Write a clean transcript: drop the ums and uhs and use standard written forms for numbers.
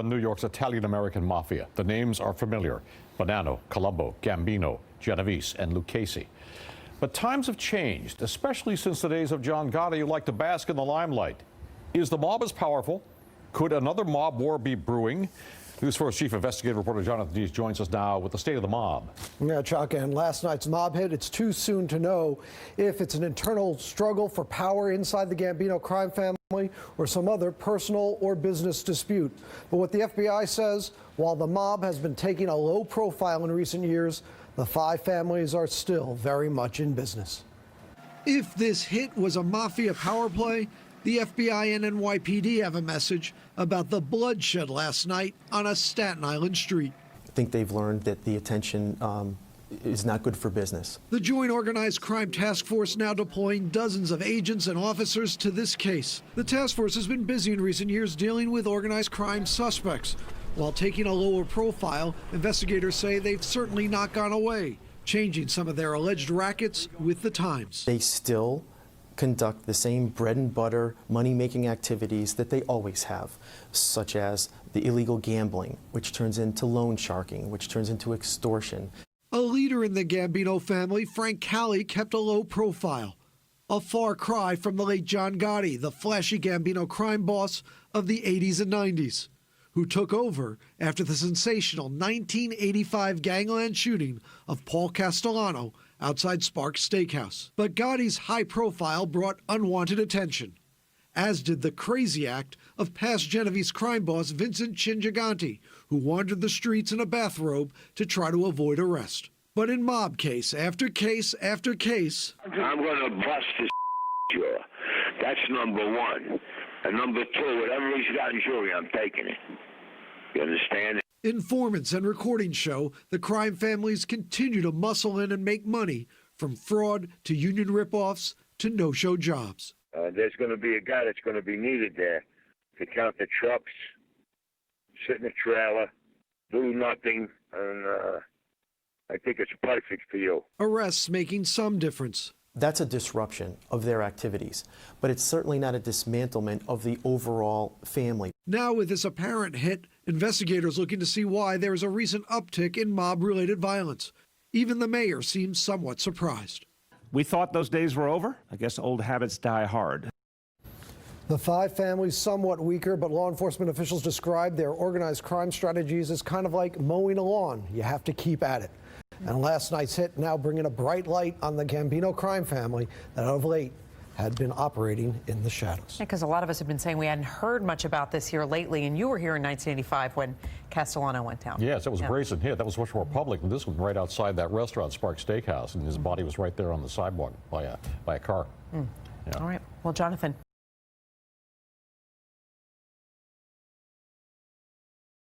New York's Italian-American Mafia. The names are familiar: Bonanno, Colombo, Gambino, Genovese, and Lucchese. But times have changed, especially since the days of John Gotti, who liked to bask in the limelight. Is the mob as powerful? Could another mob war be brewing? News 4's chief investigative reporter Jonathan Dees joins us now with the state of the mob. Yeah, Chuck, and last night's mob hit, it's too soon to know if it's an internal struggle for power inside the Gambino crime family or some other personal or business dispute. But what the FBI says, while the mob has been taking a low profile in recent years, the five families are still very much in business. If this hit was a mafia power play, the FBI and NYPD have a message about the bloodshed last night on a Staten Island street. I think they've learned that the attention is not good for business. The Joint Organized Crime Task Force now deploying dozens of agents and officers to this case. The task force has been busy in recent years dealing with organized crime suspects. While taking a lower profile, investigators say they've certainly not gone away, changing some of their alleged rackets with the times. They still conduct the same bread and butter money-making activities that they always have, such as the illegal gambling, which turns into loan sharking, which turns into extortion. A leader in the Gambino family, Frank Cali, kept a low profile. A far cry from the late John Gotti, the flashy Gambino crime boss of the 80s and 90s, who took over after the sensational 1985 gangland shooting of Paul Castellano outside Sparks Steakhouse. But Gotti's high profile brought unwanted attention, as did the crazy act of past Genovese crime boss Vincent Chingiganti, who wandered the streets in a bathrobe to try to avoid arrest. But in mob case after case after case, I'm going to bust this sure. That's number one. And number two, whatever he's got in jury, I'm taking it. You understand? Informants and recordings show the crime families continue to muscle in and make money, from fraud to union ripoffs to no-show jobs. There's going to be a guy that's going to be needed there to count the trucks, sit in a trailer, do nothing, and I think it's perfect for you. Arrests making some difference. That's a disruption of their activities, but it's certainly not a dismantlement of the overall family. Now, with this apparent hit, investigators looking to see why there is a recent uptick in mob-related violence. Even the mayor seems somewhat surprised. We thought those days were over. I guess old habits die hard. The five families somewhat weaker, but law enforcement officials describe their organized crime strategies as kind of like mowing a lawn. You have to keep at it. And last night's hit now bringing a bright light on the Gambino crime family that of late had been operating in the shadows. Because a lot of us have been saying we hadn't heard much about this here lately, and you were here in 1985 when Castellano went down. Yes, it was a brazen hit. That was much more public than this one right outside that restaurant, Sparks Steakhouse, and his body was right there on the sidewalk by a car. Yeah. All right. Well, Jonathan.